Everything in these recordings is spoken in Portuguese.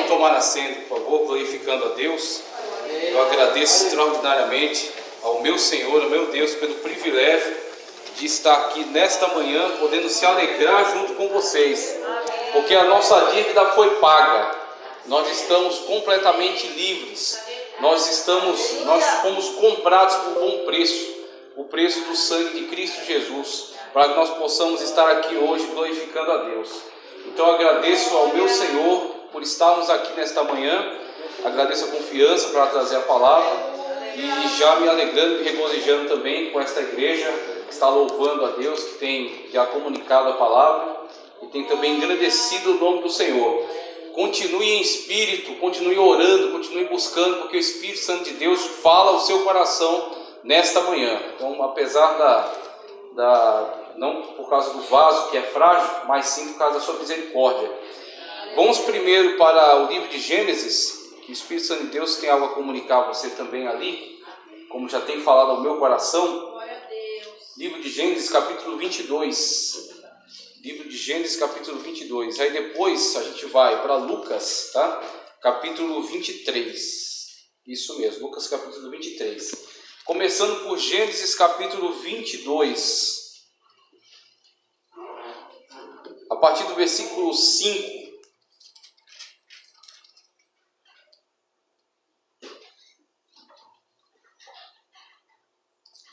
Pode tomar assento, por favor, glorificando a Deus. Eu agradeço extraordinariamente ao meu Senhor, ao meu Deus, pelo privilégio de estar aqui nesta manhã, podendo se alegrar junto com vocês, porque a nossa dívida foi paga. Nós estamos completamente livres. Nós fomos comprados por bom preço, o preço do sangue de Cristo Jesus, para que nós possamos estar aqui hoje glorificando a Deus. Então eu agradeço ao meu Senhor por estarmos aqui nesta manhã, agradeço a confiança para trazer a palavra e já me alegrando e regozijando também com esta igreja que está louvando a Deus, que tem já comunicado a palavra e tem também engrandecido o nome do Senhor. Continue em espírito, continue orando, continue buscando, porque o Espírito Santo de Deus fala ao seu coração nesta manhã. Então, apesar não por causa do vaso que é frágil, mas sim por causa da sua misericórdia. Vamos primeiro para o livro de Gênesis, que o Espírito Santo de Deus tem algo a comunicar a você também ali, como já tem falado ao meu coração. Livro de Gênesis, capítulo 22. Livro de Gênesis, capítulo 22. Aí depois a gente vai para Lucas, tá? Capítulo 23. Isso mesmo, Lucas capítulo 23. Começando por Gênesis, capítulo 22. A partir do versículo 5.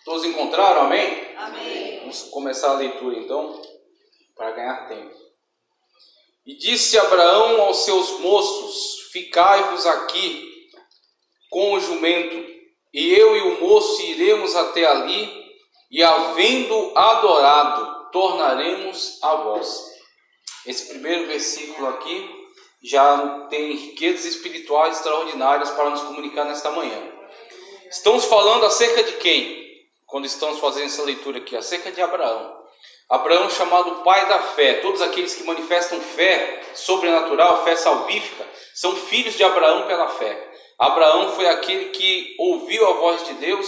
Todos encontraram? Amém? Amém. Vamos começar a leitura então, para ganhar tempo. E disse Abraão aos seus moços: ficai-vos aqui com o jumento, e eu e o moço iremos até ali, e havendo adorado, tornaremos a vós. Esse primeiro versículo aqui já tem riquezas espirituais extraordinárias para nos comunicar nesta manhã. Estamos falando acerca de quem? Quando estamos fazendo essa leitura aqui, acerca de Abraão. Abraão, chamado pai da fé. Todos aqueles que manifestam fé sobrenatural, fé salvífica, são filhos de Abraão pela fé. Abraão foi aquele que ouviu a voz de Deus,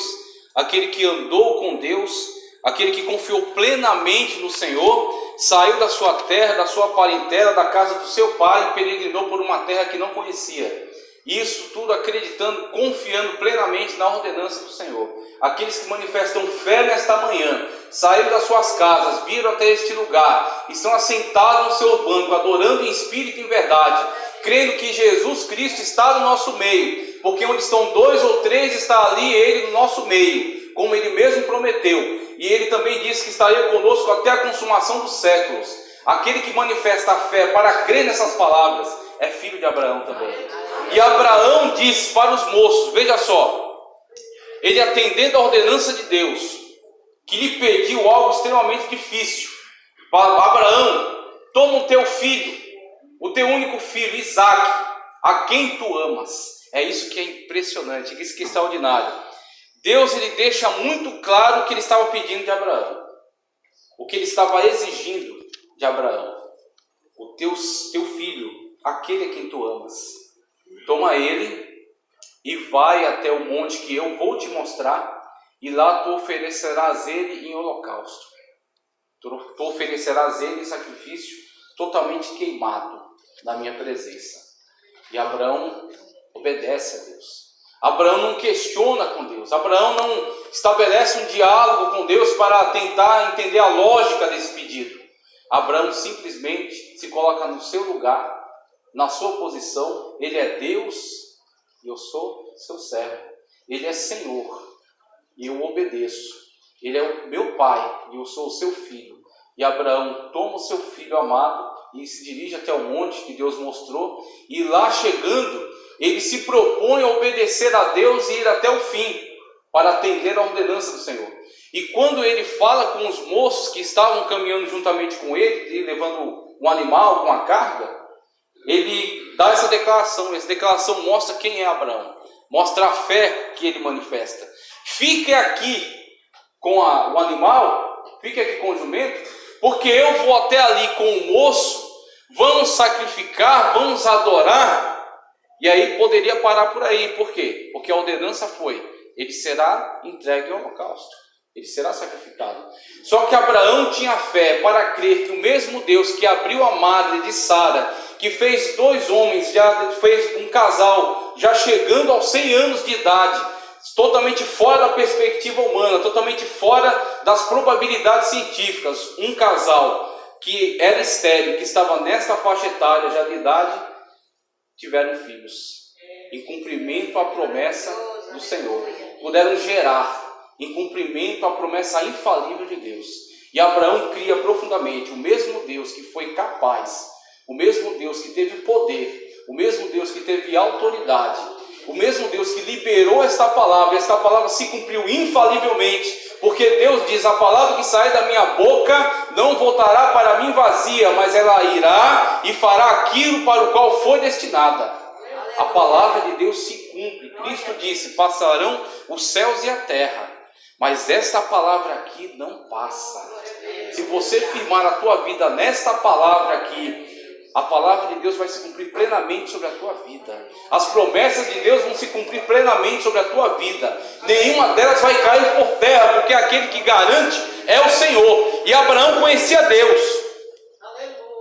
aquele que andou com Deus, aquele que confiou plenamente no Senhor, saiu da sua terra, da sua parentela, da casa do seu pai e peregrinou por uma terra que não conhecia. Isso tudo acreditando, confiando plenamente na ordenança do Senhor. Aqueles que manifestam fé nesta manhã, saíram das suas casas, viram até este lugar, estão assentados no seu banco, adorando em espírito e em verdade, crendo que Jesus Cristo está no nosso meio, porque onde estão 2 ou 3 está ali Ele no nosso meio, como Ele mesmo prometeu, e Ele também disse que estaria conosco até a consumação dos séculos. Aquele que manifesta a fé para crer nessas palavras é filho de Abraão também. E Abraão disse para os moços, veja só, ele atendendo a ordenança de Deus, que lhe pediu algo extremamente difícil. Abraão, toma o teu filho, o teu único filho, Isaque, a quem tu amas. É isso que é impressionante, isso que é extraordinário. Deus ele deixa muito claro o que ele estava pedindo de Abraão, o que ele estava exigindo de Abraão. O teu filho, aquele a quem tu amas, toma ele e vai até o monte que eu vou te mostrar, e lá tu oferecerás ele em holocausto. Tu oferecerás ele em sacrifício totalmente queimado na minha presença. E Abraão obedece a Deus. Abraão não questiona com Deus. Abraão não estabelece um diálogo com Deus para tentar entender a lógica desse pedido. Abraão simplesmente se coloca no seu lugar, na sua posição. Ele é Deus e eu sou seu servo. Ele é Senhor e eu obedeço. Ele é o meu pai e eu sou o seu filho. E Abraão toma o seu filho amado e se dirige até o monte que Deus mostrou. E lá chegando, ele se propõe a obedecer a Deus e ir até o fim, para atender a ordenança do Senhor. E quando ele fala com os moços que estavam caminhando juntamente com ele, levando um animal com a carga, ele dá essa declaração. Essa declaração mostra quem é Abraão, mostra a fé que ele manifesta. Fique aqui com o animal, fique aqui com o jumento, porque eu vou até ali com o moço, vamos sacrificar, vamos adorar. E aí poderia parar por aí. Por quê? Porque a ordenança foi: ele será entregue ao holocausto, ele será sacrificado. Só que Abraão tinha fé para crer que o mesmo Deus que abriu a madre de Sara que fez dois homens, já fez um casal, já chegando aos 100 anos de idade, totalmente fora da perspectiva humana, totalmente fora das probabilidades científicas. Um casal que era estéril, que estava nesta faixa etária já de idade, tiveram filhos, em cumprimento à promessa do Senhor. Puderam gerar, em cumprimento à promessa infalível de Deus. E Abraão cria profundamente o mesmo Deus que foi capaz, o mesmo Deus que teve poder, o mesmo Deus que teve autoridade, o mesmo Deus que liberou esta palavra. Esta palavra se cumpriu infalivelmente, porque Deus diz: a palavra que sai da minha boca não voltará para mim vazia, mas ela irá e fará aquilo para o qual foi destinada. A palavra de Deus se cumpre. Cristo disse: passarão os céus e a terra, mas esta palavra aqui não passa. Se você firmar a tua vida nesta palavra aqui, a palavra de Deus vai se cumprir plenamente sobre a tua vida. As promessas de Deus vão se cumprir plenamente sobre a tua vida. Nenhuma delas vai cair por terra, porque aquele que garante é o Senhor. E Abraão conhecia Deus.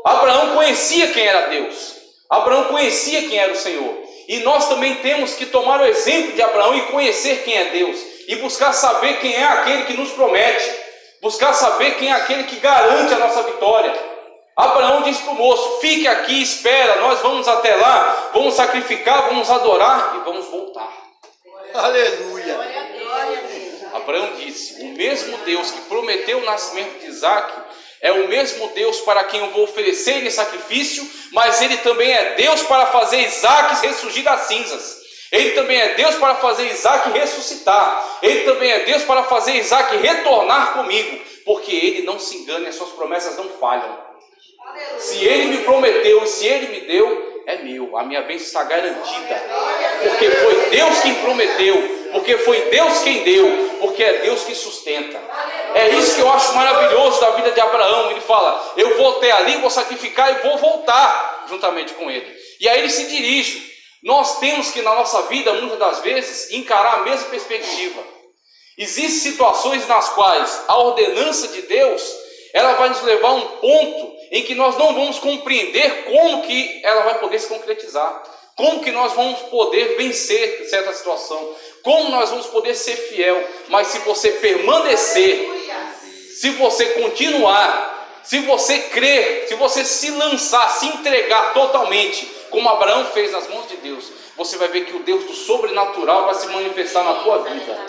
Abraão conhecia quem era Deus. Abraão conhecia quem era o Senhor. E nós também temos que tomar o exemplo de Abraão e conhecer quem é Deus. E buscar saber quem é aquele que nos promete. Buscar saber quem é aquele que garante a nossa vitória. Abraão disse para o moço: fique aqui, espera, nós vamos até lá, vamos sacrificar, vamos adorar e vamos voltar. Aleluia. Abraão disse: o mesmo Deus que prometeu o nascimento de Isaac é o mesmo Deus para quem eu vou oferecer em sacrifício, mas Ele também é Deus para fazer Isaac ressurgir das cinzas. Ele também é Deus para fazer Isaac ressuscitar. Ele também é Deus para fazer Isaac retornar comigo, porque Ele não se engana e as suas promessas não falham. Se Ele me prometeu e se Ele me deu, é meu, a minha bênção está garantida, porque foi Deus quem prometeu, porque foi Deus quem deu, porque é Deus que sustenta. É isso que eu acho maravilhoso da vida de Abraão. Ele fala: eu vou até ali, vou sacrificar e vou voltar juntamente com ele. E aí ele se dirige. Nós temos que na nossa vida, muitas das vezes, encarar a mesma perspectiva. Existem situações nas quais a ordenança de Deus, ela vai nos levar a um ponto em que nós não vamos compreender como que ela vai poder se concretizar, como que nós vamos poder vencer certa situação, como nós vamos poder ser fiel. Mas se você permanecer, se você continuar, se você crer, se você se lançar, se entregar totalmente, como Abraão fez nas mãos de Deus, você vai ver que o Deus do sobrenatural vai se manifestar na tua vida.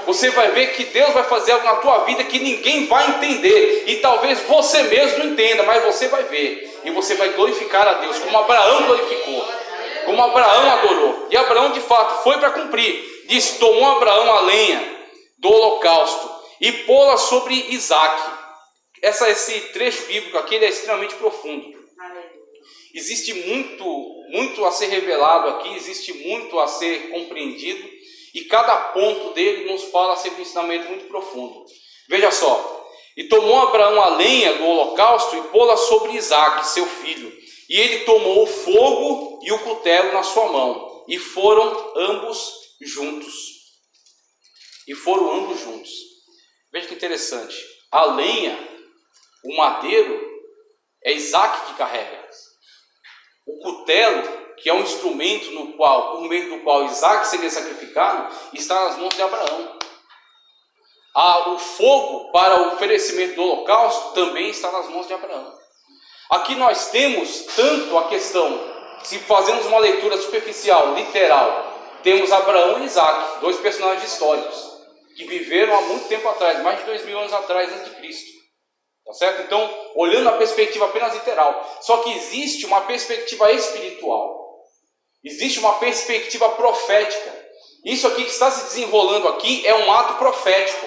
Você vai ver que Deus vai fazer algo na tua vida que ninguém vai entender. E talvez você mesmo não entenda, mas você vai ver. E você vai glorificar a Deus, como Abraão glorificou, como Abraão adorou. E Abraão de fato foi para cumprir. Diz: tomou Abraão a lenha do holocausto e pô-la sobre Isaac. Esse trecho bíblico aqui, ele é extremamente profundo. Existe muito a ser revelado aqui, existe muito a ser compreendido. E cada ponto dele nos fala sempre um ensinamento muito profundo. Veja só: e tomou Abraão a lenha do holocausto e pô-la sobre Isaac, seu filho. E ele tomou o fogo e o cutelo na sua mão. E foram ambos juntos. Veja que interessante. A lenha, o madeiro, é Isaac que carrega. O cutelo, que é um instrumento por meio do qual Isaac seria sacrificado, está nas mãos de Abraão. O fogo para o oferecimento do holocausto também está nas mãos de Abraão. Aqui nós temos tanto a questão, se fazemos uma leitura superficial, literal, temos Abraão e Isaac, dois personagens históricos, que viveram há muito tempo atrás, mais de 2000 anos atrás, antes de Cristo. Tá certo? Então, olhando a perspectiva apenas literal. Só que existe uma perspectiva espiritual. Existe uma perspectiva profética. Isso aqui que está se desenrolando aqui é um ato profético.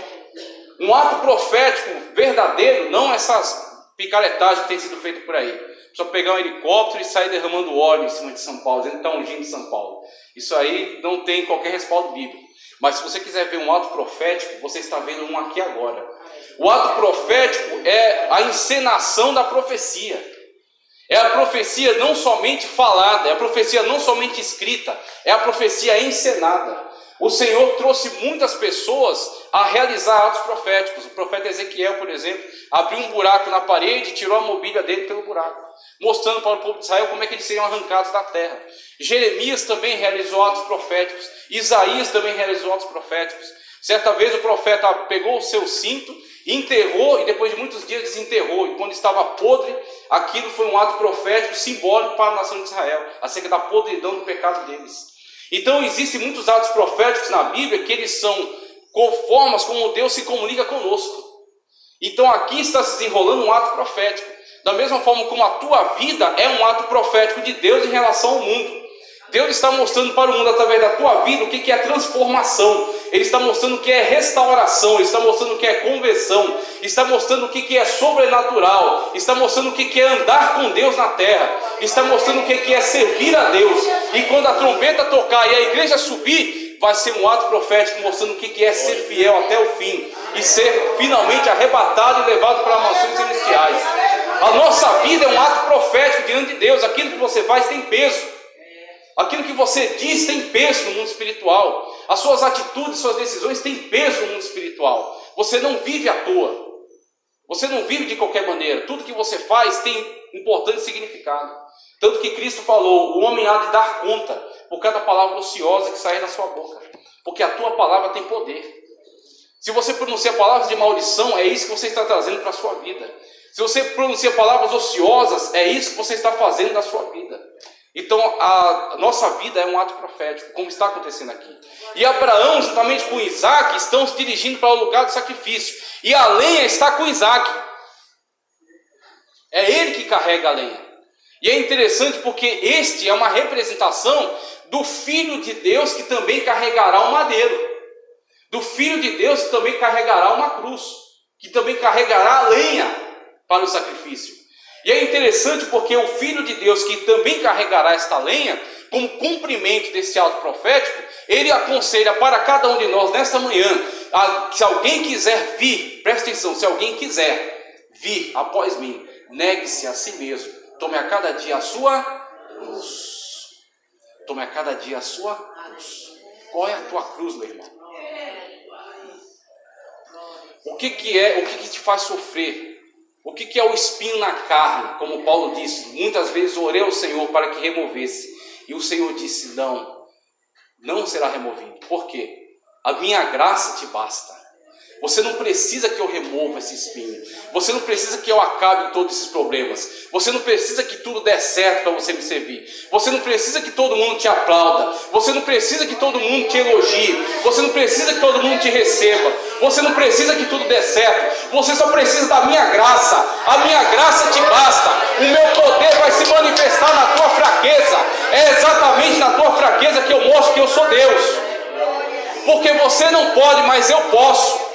Um ato profético verdadeiro, não essas picaretagens que têm sido feitas por aí. Só pegar um helicóptero e sair derramando óleo em cima de São Paulo, dizendo que está ungindo São Paulo. Isso aí não tem qualquer respaldo bíblico. Mas se você quiser ver um ato profético, você está vendo um aqui agora. O ato profético é a encenação da profecia. É a profecia não somente falada, é a profecia não somente escrita, é a profecia encenada. o Senhor trouxe muitas pessoas a realizar atos proféticos. O profeta Ezequiel, por exemplo, abriu um buraco na parede e tirou a mobília dele pelo buraco, mostrando para o povo de Israel como é que eles seriam arrancados da terra. Jeremias também realizou atos proféticos. Isaías também realizou atos proféticos. Certa vez o profeta pegou o seu cinto, enterrou e depois de muitos dias desenterrou. E quando estava podre, aquilo foi um ato profético simbólico para a nação de Israel, acerca da podridão do pecado deles. Então existem muitos atos proféticos na Bíblia que eles são formas como Deus se comunica conosco. Então aqui está se desenrolando um ato profético. Da mesma forma como a tua vida é um ato profético de Deus em relação ao mundo. Deus está mostrando para o mundo através da tua vida o que é transformação. Ele está mostrando o que é restauração. Ele está mostrando o que é conversão. Está mostrando o que é sobrenatural. Está mostrando o que é andar com Deus na terra. Está mostrando o que é servir a Deus. E quando a trombeta tocar e a igreja subir, vai ser um ato profético mostrando o que é ser fiel até o fim. E ser finalmente arrebatado e levado para mansões celestiais. A nossa vida é um ato profético diante de Deus. Aquilo que você faz tem peso. Aquilo que você diz tem peso no mundo espiritual. As suas atitudes, suas decisões têm peso no mundo espiritual. Você não vive à toa. Você não vive de qualquer maneira. Tudo que você faz tem importância e significado. Tanto que Cristo falou, o homem há de dar conta por cada palavra ociosa que sair da sua boca. Porque a tua palavra tem poder. Se você pronuncia palavras de maldição, é isso que você está trazendo para a sua vida. Se você pronuncia palavras ociosas, é isso que você está fazendo na sua vida. Então a nossa vida é um ato profético, como está acontecendo aqui. E Abraão, juntamente com Isaac, estão se dirigindo para o lugar do sacrifício. E a lenha está com Isaac. É ele que carrega a lenha. E é interessante porque este é uma representação do Filho de Deus que também carregará o madeiro. Do Filho de Deus que também carregará uma cruz. Que também carregará a lenha para o sacrifício. E é interessante porque o Filho de Deus que também carregará esta lenha, como cumprimento desse ato profético, ele aconselha para cada um de nós nesta manhã, se alguém quiser vir, presta atenção, se alguém quiser vir após mim, negue-se a si mesmo, tome a cada dia a sua cruz. Tome a cada dia a sua cruz. Qual é a tua cruz, meu irmão? O que te faz sofrer? O que é o espinho na carne? Como Paulo disse, muitas vezes orei ao Senhor para que removesse. E o Senhor disse, não será removido. Por quê? A minha graça te basta. Você não precisa que eu remova esse espinho. Você não precisa que eu acabe com todos esses problemas. Você não precisa que tudo dê certo para você me servir. Você não precisa que todo mundo te aplauda. Você não precisa que todo mundo te elogie. Você não precisa que todo mundo te receba. Você não precisa que tudo dê certo. Você só precisa da minha graça. A minha graça te basta. O meu poder vai se manifestar na tua fraqueza. É exatamente na tua fraqueza que eu mostro que eu sou Deus. Porque você não pode, mas eu posso.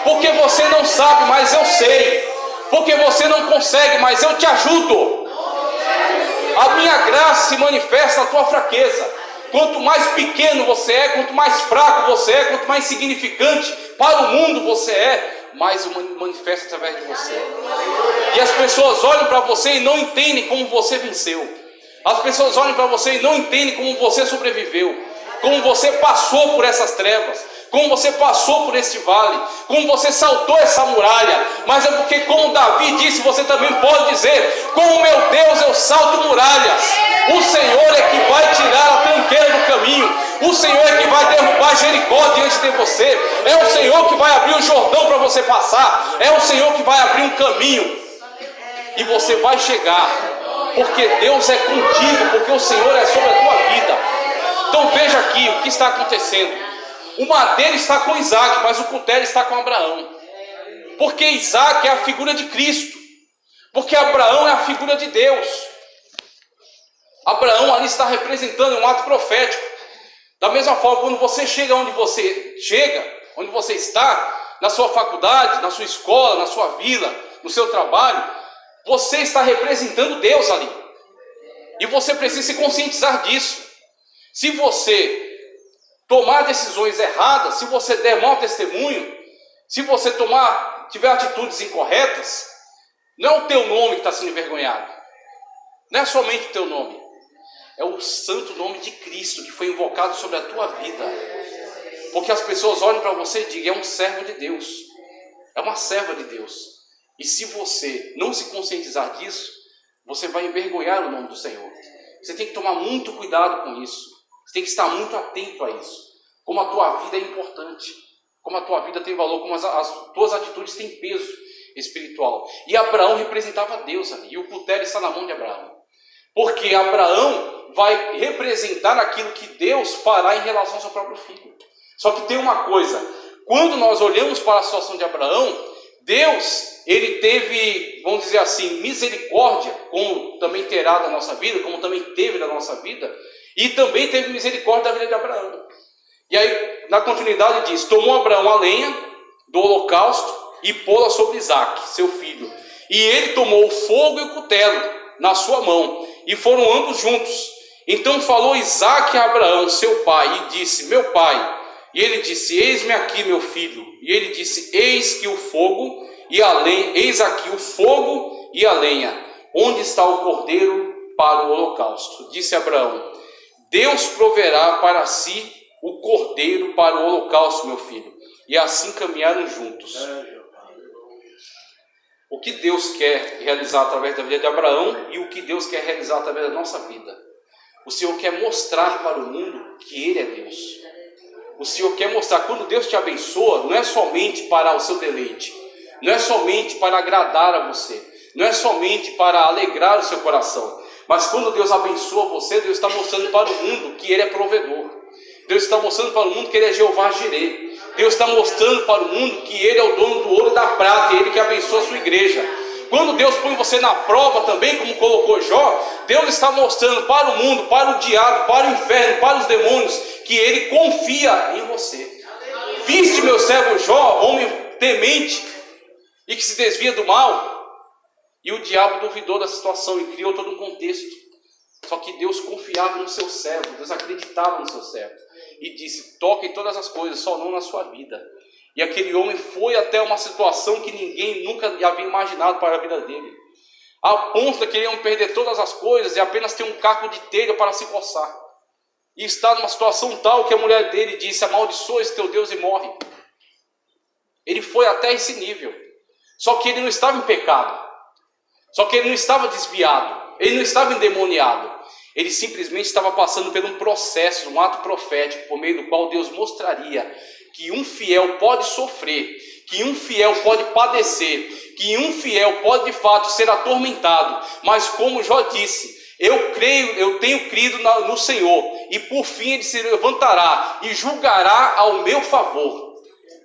Porque você não sabe, mas eu sei. Porque você não consegue, mas eu te ajudo. A minha graça se manifesta na tua fraqueza. Quanto mais pequeno você é, quanto mais fraco você é, quanto mais insignificante para o mundo você é, mais eu manifesto através de você. E as pessoas olham para você e não entendem como você venceu. As pessoas olham para você e não entendem como você sobreviveu. Como você passou por essas trevas. Como você passou por este vale, como você saltou essa muralha, mas é porque, como Davi disse, você também pode dizer, com o meu Deus eu salto muralhas. O Senhor é que vai tirar a tranqueira do caminho, o Senhor é que vai derrubar Jericó diante de você, é o Senhor que vai abrir o Jordão para você passar, é o Senhor que vai abrir um caminho, e você vai chegar, porque Deus é contigo, porque o Senhor é sobre a tua vida. Então veja aqui o que está acontecendo. O madeiro está com Isaac, mas o cutelo está com Abraão. Porque Isaac é a figura de Cristo. Porque Abraão é a figura de Deus. Abraão ali está representando um ato profético. Da mesma forma, quando você chega onde você está, na sua faculdade, na sua escola, na sua vila, no seu trabalho, você está representando Deus ali. E você precisa se conscientizar disso. Se você tomar decisões erradas, se você der mau testemunho, se você tiver atitudes incorretas, não é o teu nome que está sendo envergonhado. Não é somente o teu nome. É o santo nome de Cristo que foi invocado sobre a tua vida. Porque as pessoas olham para você e digam, é um servo de Deus. É uma serva de Deus. E se você não se conscientizar disso, você vai envergonhar o nome do Senhor. Você tem que tomar muito cuidado com isso. Você tem que estar muito atento a isso. Como a tua vida é importante. Como a tua vida tem valor. Como as tuas atitudes têm peso espiritual. E Abraão representava Deus ali. E o cutelo está na mão de Abraão. Porque Abraão vai representar aquilo que Deus fará em relação ao seu próprio filho. Só que tem uma coisa. Quando nós olhamos para a situação de Abraão, Deus, ele teve, vamos dizer assim, misericórdia, como também terá da nossa vida, como também teve da nossa vida, e também teve misericórdia da vida de Abraão. E aí, na continuidade diz, tomou Abraão a lenha do holocausto e pô-la sobre Isaque, seu filho. E ele tomou o fogo e o cutelo na sua mão, e foram ambos juntos. Então falou Isaque a Abraão, seu pai, e disse, meu pai. E ele disse, eis-me aqui, meu filho. E ele disse, eis que o fogo e a lenha, eis aqui o fogo e a lenha. Onde está o cordeiro para o holocausto? Disse Abraão, Deus proverá para si o cordeiro para o holocausto, meu filho. E assim caminharam juntos. O que Deus quer realizar através da vida de Abraão e o que Deus quer realizar através da nossa vida. O Senhor quer mostrar para o mundo que Ele é Deus. O Senhor quer mostrar, quando Deus te abençoa, não é somente para o seu deleite, não é somente para agradar a você, não é somente para alegrar o seu coração, mas quando Deus abençoa você, Deus está mostrando para o mundo que Ele é provedor. Deus está mostrando para o mundo que Ele é Jeová Jireh. Deus está mostrando para o mundo que Ele é o dono do ouro e da prata, e Ele que abençoa a sua igreja. Quando Deus põe você na prova também, como colocou Jó, Deus está mostrando para o mundo, para o diabo, para o inferno, para os demônios, que Ele confia em você. Viste meu servo Jó, homem temente e que se desvia do mal? E o diabo duvidou da situação e criou todo um contexto. Só que Deus confiava no seu servo, Deus acreditava no seu servo. E disse, toque em todas as coisas, só não na sua vida. E aquele homem foi até uma situação que ninguém nunca havia imaginado para a vida dele. A ponto de que ele ia perder todas as coisas e apenas ter um caco de telha para se coçar. E está numa situação tal que a mulher dele disse, amaldiçoa esse teu Deus e morre. Ele foi até esse nível. Só que ele não estava em pecado. Só que ele não estava desviado. Ele não estava endemoniado. Ele simplesmente estava passando por um processo, um ato profético, por meio do qual Deus mostraria que um fiel pode sofrer, que um fiel pode padecer, que um fiel pode de fato ser atormentado, mas como Jó disse, eu tenho crido no Senhor, e por fim Ele se levantará e julgará ao meu favor.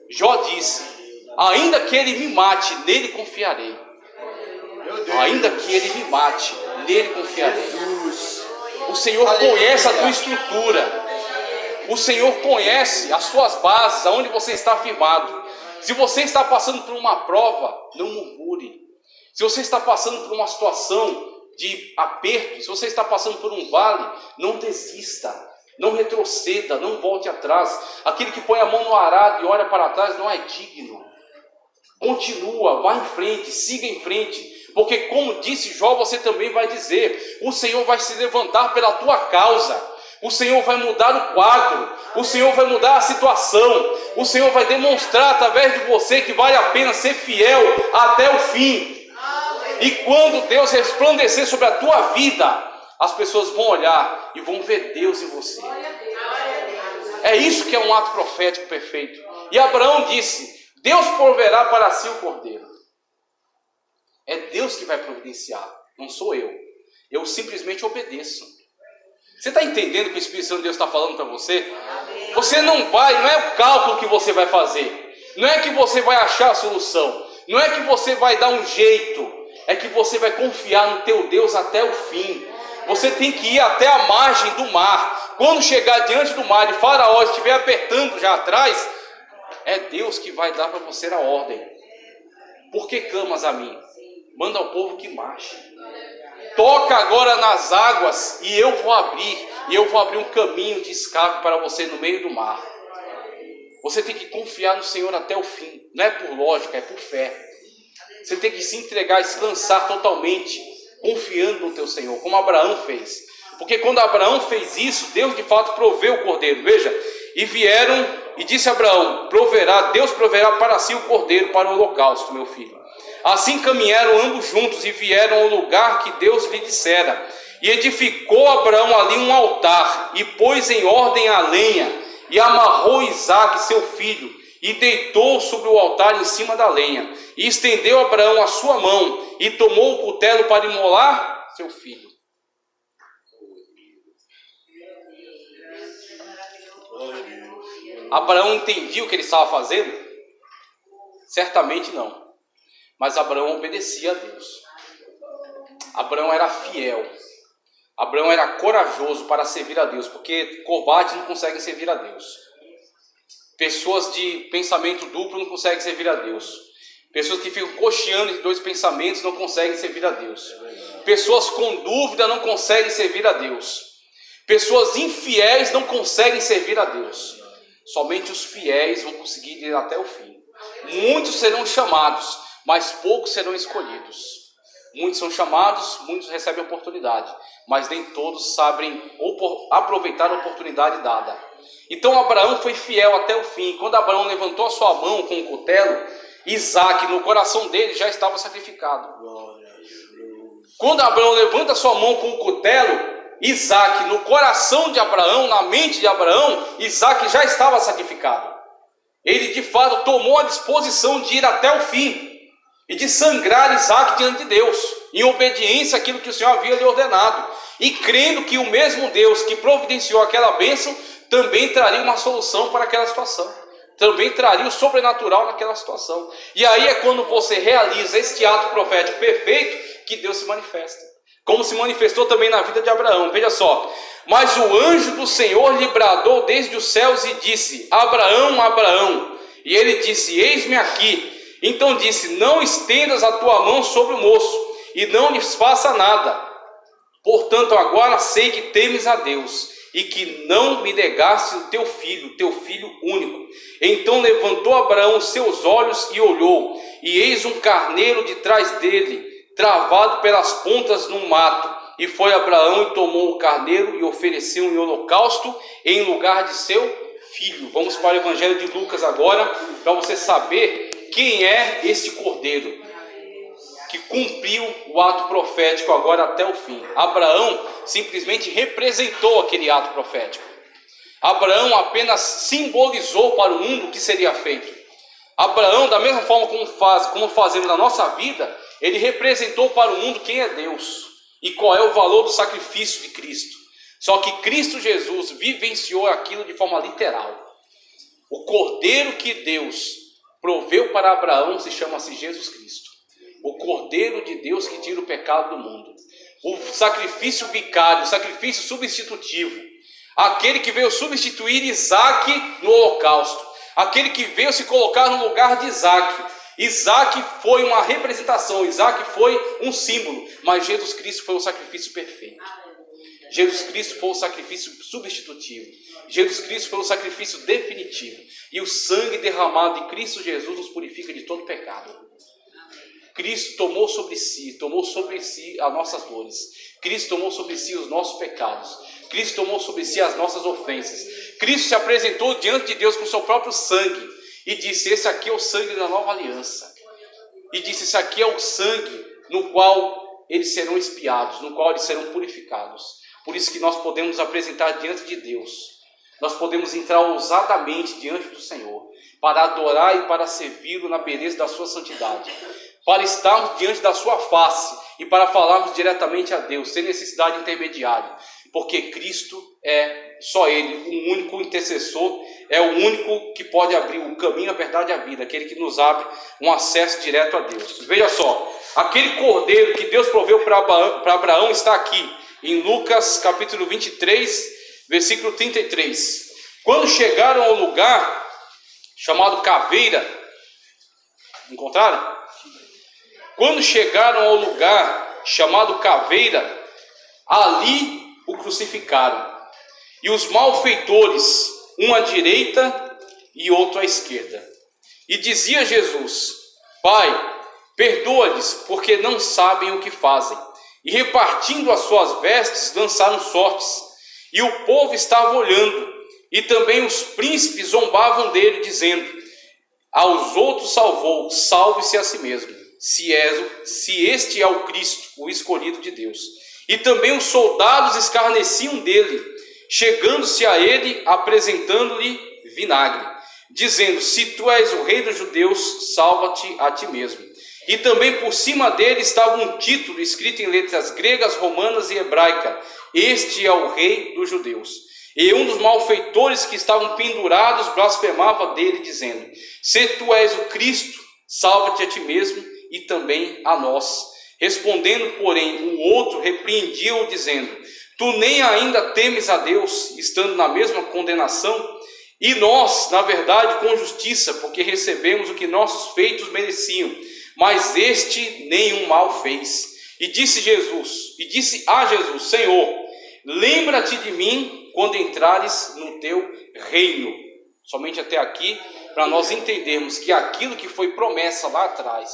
Jó disse, ainda que Ele me mate, nele confiarei. Ainda que Ele me mate, nele confiarei. O Senhor conhece a tua estrutura. O Senhor conhece as suas bases, aonde você está firmado. Se você está passando por uma prova, não murmure. Se você está passando por uma situação de aperto, se você está passando por um vale, não desista, não retroceda, não volte atrás. Aquele que põe a mão no arado e olha para trás não é digno. Continua, vá em frente, siga em frente. Porque como disse Jó, você também vai dizer, o Senhor vai se levantar pela tua causa. O Senhor vai mudar o quadro, o Senhor vai mudar a situação, o Senhor vai demonstrar através de você que vale a pena ser fiel até o fim. E quando Deus resplandecer sobre a tua vida, as pessoas vão olhar e vão ver Deus em você. É isso que é um ato profético perfeito. E Abraão disse, Deus proverá para si o cordeiro. É Deus que vai providenciar, não sou eu. Eu simplesmente obedeço. Você está entendendo o que o Espírito Santo de Deus está falando para você? Você não é o cálculo que você vai fazer. Não é que você vai achar a solução. Não é que você vai dar um jeito. É que você vai confiar no teu Deus até o fim. Você tem que ir até a margem do mar. Quando chegar diante do mar e Faraó estiver apertando já atrás, é Deus que vai dar para você a ordem. Por que clamas a mim? Manda ao povo que marche. Toca agora nas águas e eu vou abrir um caminho de escape para você no meio do mar. Você tem que confiar no Senhor até o fim. Não é por lógica, é por fé. Você tem que se entregar e se lançar totalmente, confiando no teu Senhor, como Abraão fez. Porque quando Abraão fez isso, Deus de fato proveu o cordeiro. Veja, e vieram E disse Abraão: Deus proverá para si o cordeiro para o holocausto, meu filho. Assim caminharam ambos juntos e vieram ao lugar que Deus lhe dissera. E edificou Abraão ali um altar, e pôs em ordem a lenha, e amarrou Isaque seu filho, e deitou sobre o altar em cima da lenha. E estendeu Abraão a sua mão, e tomou o cutelo para imolar seu filho. Abraão entendia o que ele estava fazendo? Certamente não. Mas Abraão obedecia a Deus. Abraão era fiel. Abraão era corajoso para servir a Deus, porque covardes não conseguem servir a Deus. Pessoas de pensamento duplo não conseguem servir a Deus. Pessoas que ficam cocheando entre dois pensamentos não conseguem servir a Deus. Pessoas com dúvida não conseguem servir a Deus. Pessoas infiéis não conseguem servir a Deus. Somente os fiéis vão conseguir ir até o fim. Muitos serão chamados, mas poucos serão escolhidos. Muitos são chamados, muitos recebem oportunidade, mas nem todos sabem aproveitar a oportunidade dada. Então Abraão foi fiel até o fim. Quando Abraão levantou a sua mão com o cutelo, Isaque no coração dele já estava sacrificado. Quando Abraão levanta a sua mão com o cutelo, Isaque no coração de Abraão, na mente de Abraão, Isaque já estava sacrificado. Ele de fato tomou a disposição de ir até o fim e de sangrar Isaque diante de Deus, em obediência àquilo que o Senhor havia lhe ordenado, e crendo que o mesmo Deus que providenciou aquela bênção também traria uma solução para aquela situação, também traria o sobrenatural naquela situação. E aí é quando você realiza este ato profético perfeito que Deus se manifesta, como se manifestou também na vida de Abraão. Veja só: mas o anjo do Senhor lhe bradou desde os céus e disse: Abraão, Abraão. E ele disse: eis-me aqui. Então disse: não estendas a tua mão sobre o moço, e não lhes faça nada. Portanto agora sei que temes a Deus, e que não me negaste o teu filho único. Então levantou Abraão os seus olhos e olhou, e eis um carneiro de trás dele, travado pelas pontas no mato. E foi Abraão e tomou o carneiro e ofereceu em holocausto em lugar de seu filho. Vamos para o Evangelho de Lucas agora, para você saber quem é este cordeiro que cumpriu o ato profético agora até o fim. Abraão simplesmente representou aquele ato profético. Abraão apenas simbolizou para o mundo o que seria feito. Abraão, da mesma forma como fazemos na nossa vida, ele representou para o mundo quem é Deus e qual é o valor do sacrifício de Cristo. Só que Cristo Jesus vivenciou aquilo de forma literal. O cordeiro que Deus proveu para Abraão se chama-se Jesus Cristo. O cordeiro de Deus que tira o pecado do mundo. O sacrifício vicário, o sacrifício substitutivo. Aquele que veio substituir Isaque no holocausto. Aquele que veio se colocar no lugar de Isaque. Isaque foi uma representação, Isaque foi um símbolo, mas Jesus Cristo foi o sacrifício perfeito. Jesus Cristo foi o sacrifício substitutivo. Jesus Cristo foi o sacrifício definitivo. E o sangue derramado de Cristo Jesus nos purifica de todo pecado. Cristo tomou sobre si as nossas dores. Cristo tomou sobre si os nossos pecados. Cristo tomou sobre si as nossas ofensas. Cristo se apresentou diante de Deus com o seu próprio sangue e disse: esse aqui é o sangue da nova aliança. E disse: esse aqui é o sangue no qual eles serão expiados, no qual eles serão purificados. Por isso que nós podemos apresentar diante de Deus. Nós podemos entrar ousadamente diante do Senhor, para adorar e para servi-lo na beleza da sua santidade, para estarmos diante da sua face e para falarmos diretamente a Deus, sem necessidade de intermediário, porque Cristo é só Ele, o único intercessor, é o único que pode abrir o caminho, a verdade e a vida, aquele que nos abre um acesso direto a Deus. Veja só, aquele cordeiro que Deus proveu para Abraão está aqui, em Lucas capítulo 23, versículo 33. Quando chegaram ao lugar chamado Caveira, encontraram? Quando chegaram ao lugar chamado Caveira, ali o crucificaram. E os malfeitores, um à direita e outro à esquerda. E dizia Jesus: Pai, perdoa-lhes, porque não sabem o que fazem. E repartindo as suas vestes, lançaram sortes. E o povo estava olhando. E também os príncipes zombavam dele, dizendo: aos outros salvou, salve-se a si mesmo, se este é o Cristo, o escolhido de Deus. E também os soldados escarneciam dele, chegando-se a ele, apresentando-lhe vinagre, dizendo: se tu és o rei dos judeus, salva-te a ti mesmo. E também por cima dele estava um título escrito em letras gregas, romanas e hebraica: este é o rei dos judeus. E um dos malfeitores que estavam pendurados blasfemava dele, dizendo: se tu és o Cristo, salva-te a ti mesmo e também a nós. Respondendo, porém, o outro repreendia-o, dizendo: tu nem ainda temes a Deus, estando na mesma condenação? E nós, na verdade, com justiça, porque recebemos o que nossos feitos mereciam, mas este nenhum mal fez. E disse a Jesus: Senhor, lembra-te de mim quando entrares no teu reino. Somente até aqui, para nós entendermos que aquilo que foi promessa lá atrás,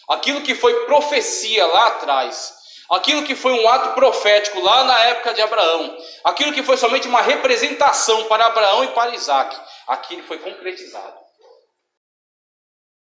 aquilo que foi profecia lá atrás, aquilo que foi um ato profético lá na época de Abraão, aquilo que foi somente uma representação para Abraão e para Isaac, aquilo foi concretizado.